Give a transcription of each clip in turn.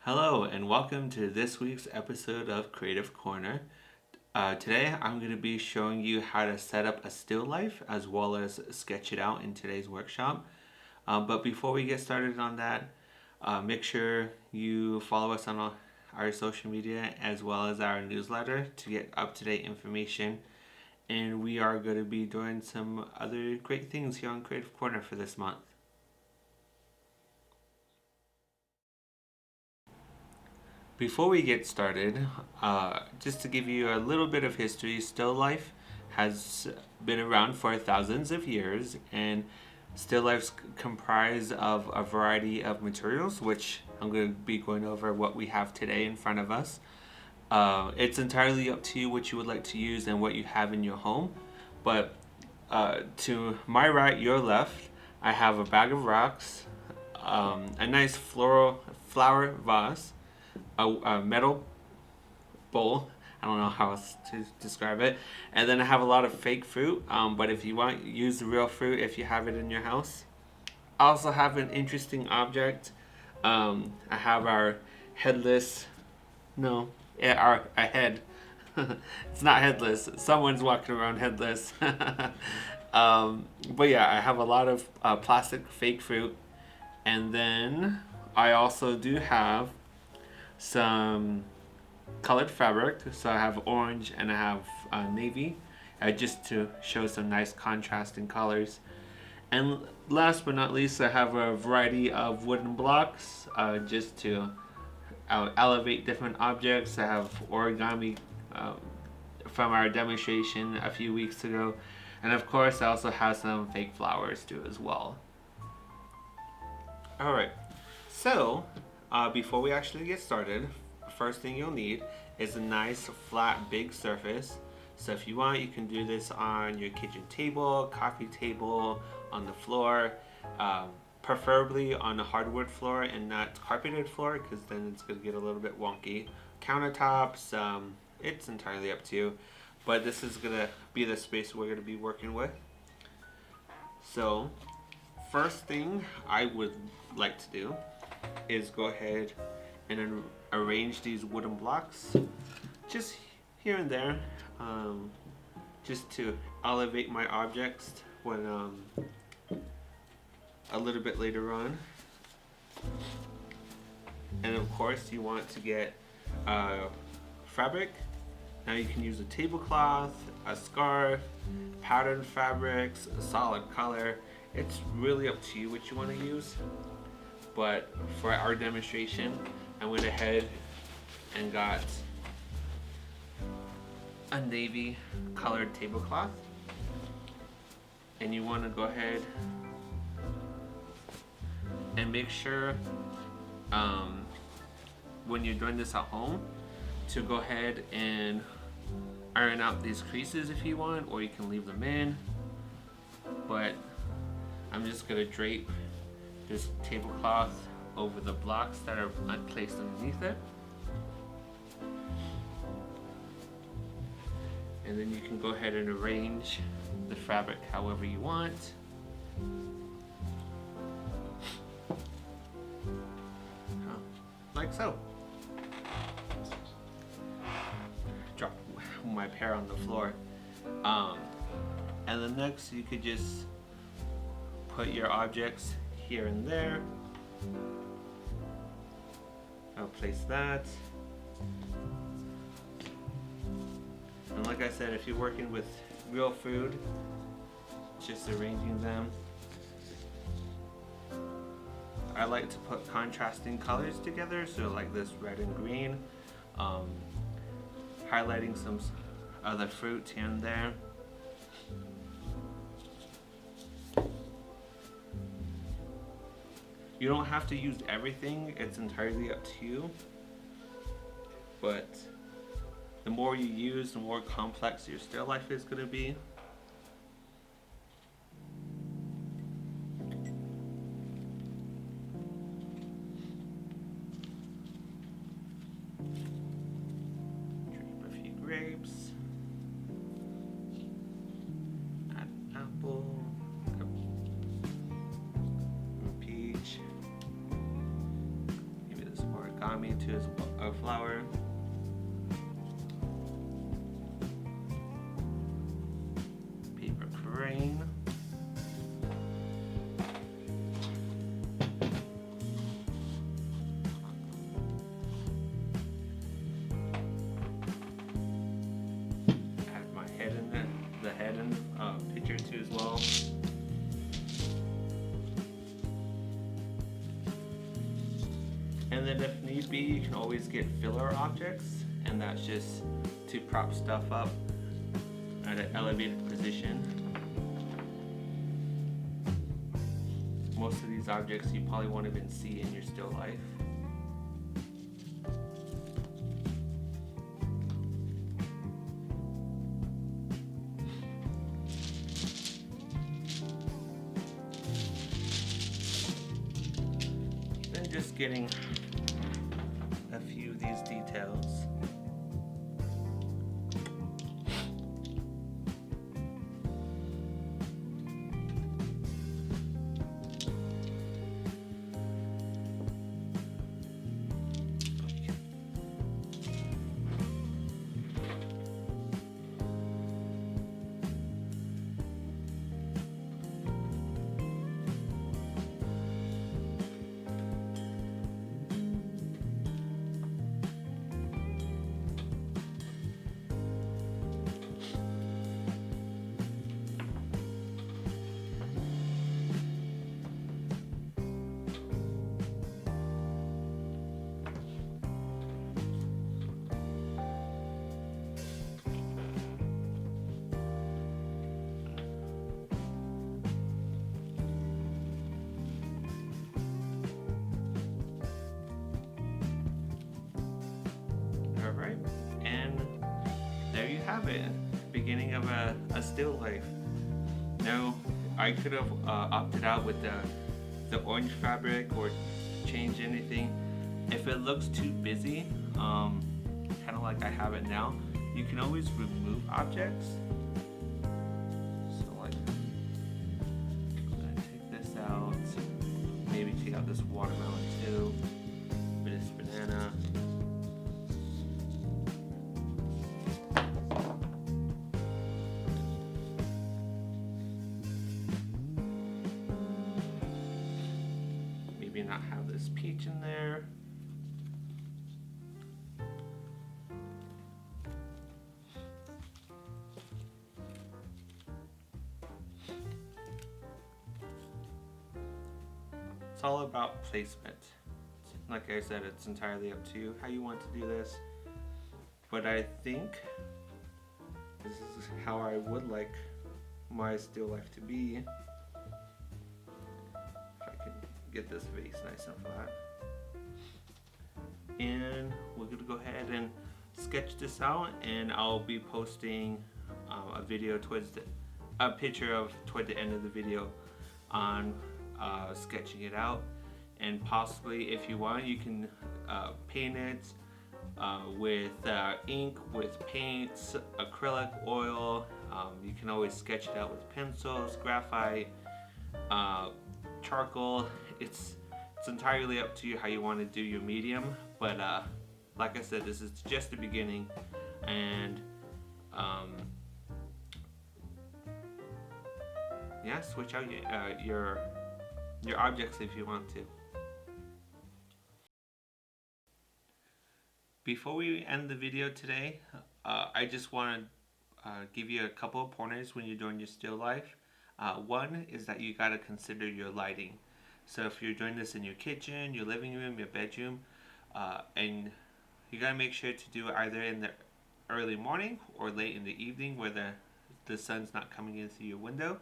Hello, and welcome to this week's episode of Creative Corner. Today, I'm going to be showing you how to set up a still life as well as sketch it out in today's workshop. But before we get started on that, make sure you follow us on our social media as well as our newsletter to get up-to-date information. And we are going to be doing some other great things here on Creative Corner for this month. Before we get started, just to give you a little bit of history, still life has been around for thousands of years, and still lifes comprise of a variety of materials, which I'm going to be going over what we have today in front of us. It's entirely up to you what you would like to use and what you have in your home, but to my right, your left, I have a bag of rocks, a nice flower vase, a metal bowl. I don't know how else to describe it. And then I have a lot of fake fruit. But if you want, use the real fruit if you have it in your house. I also have an interesting object. I have our headless. No, yeah, our head. It's not headless. Someone's walking around headless. But yeah, I have a lot of plastic fake fruit. And then I also do have some colored fabric. So I have orange and I have navy, just to show some nice contrasting colors. And last but not least, I have a variety of wooden blocks, just to elevate different objects. I have origami from our demonstration a few weeks ago. And of course, I also have some fake flowers too as well. Alright, so before we actually get started, first thing you'll need is a nice flat big surface. So if you want, you can do this on your kitchen table, coffee table, on the floor, preferably on a hardwood floor and not carpeted floor, because then it's going to get a little bit wonky. Countertops, it's entirely up to you, but this is going to be the space we're going to be working with. So first thing I would like to do is go ahead and arrange these wooden blocks just here and there, just to elevate my objects when a little bit later on. And of course, you want to get fabric. Now you can use a tablecloth, a scarf, patterned fabrics, a solid color. It's really up to you what you want to use. But for our demonstration, I went ahead and got a navy colored tablecloth. And you want to go ahead and make sure when you're doing this at home to go ahead and iron out these creases if you want, or you can leave them in. But I'm just going to drape this tablecloth over the blocks that are placed underneath it. And then you can go ahead and arrange the fabric however you want. Like so. Drop my pair on the floor. And then next you could just put your objects here and there. I'll place that. And like I said, if you're working with real food, just arranging them. I like to put contrasting colors together, so like this red and green, highlighting some other fruit here and there. You don't have to use everything, it's entirely up to you. But the more you use, the more complex your still life is going to be. Drape a few grapes. Add an apple. A peach. Maybe this origami origami to a flower. Paper crane. Add my head in there, the head in picture too as well. And then if need be, you can always get filler objects, and that's just to prop stuff up at an elevated position. Most of these objects you probably won't even see in your still life. Then just getting a few of these details. Alright, and there you have it, beginning of a still life. Now, I could have opted out with the orange fabric or change anything. If it looks too busy, kind of like I have it now, you can always remove objects. So like, take this out, maybe take out this watermelon too, this banana. Maybe not have this peach in there. It's all about placement. Like I said, it's entirely up to you how you want to do this. But I think this is how I would like my still life to be. If I can get this vase nice and flat. And we're gonna go ahead and sketch this out, and I'll be posting a video a picture of toward the end of the video on sketching it out. And possibly, if you want, you can paint it with ink, with paints, acrylic, oil. You can always sketch it out with pencils, graphite, charcoal. It's entirely up to you how you want to do your medium. But like I said, this is just the beginning, and yeah, switch out your objects if you want to. Before we end the video today, I just want to give you a couple of pointers when you're doing your still life. One is that you got to consider your lighting. So if you're doing this in your kitchen, your living room, your bedroom, and you got to make sure to do it either in the early morning or late in the evening where the sun's not coming in through your window.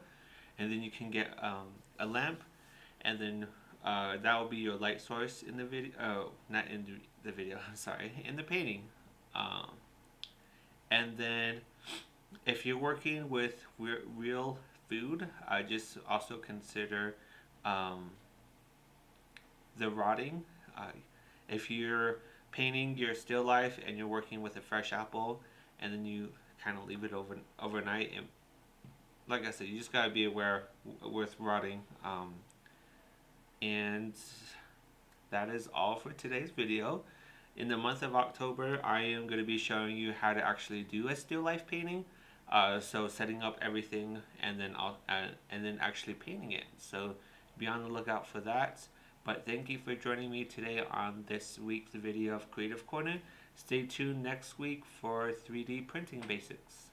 And then you can get a lamp, and then that will be your light source in the video. Not in the video, I'm sorry, in the painting. And then if you're working with real food, just also consider the rotting. If you're painting your still life and you're working with a fresh apple, and then you kind of leave it overnight, and like I said, you just gotta be aware with rotting. And that is all for today's video. In the month of October, I am going to be showing you how to actually do a still life painting. So setting up everything and then actually painting it. So be on the lookout for that. But thank you for joining me today on this week's video of Creative Corner. Stay tuned next week for 3D printing basics.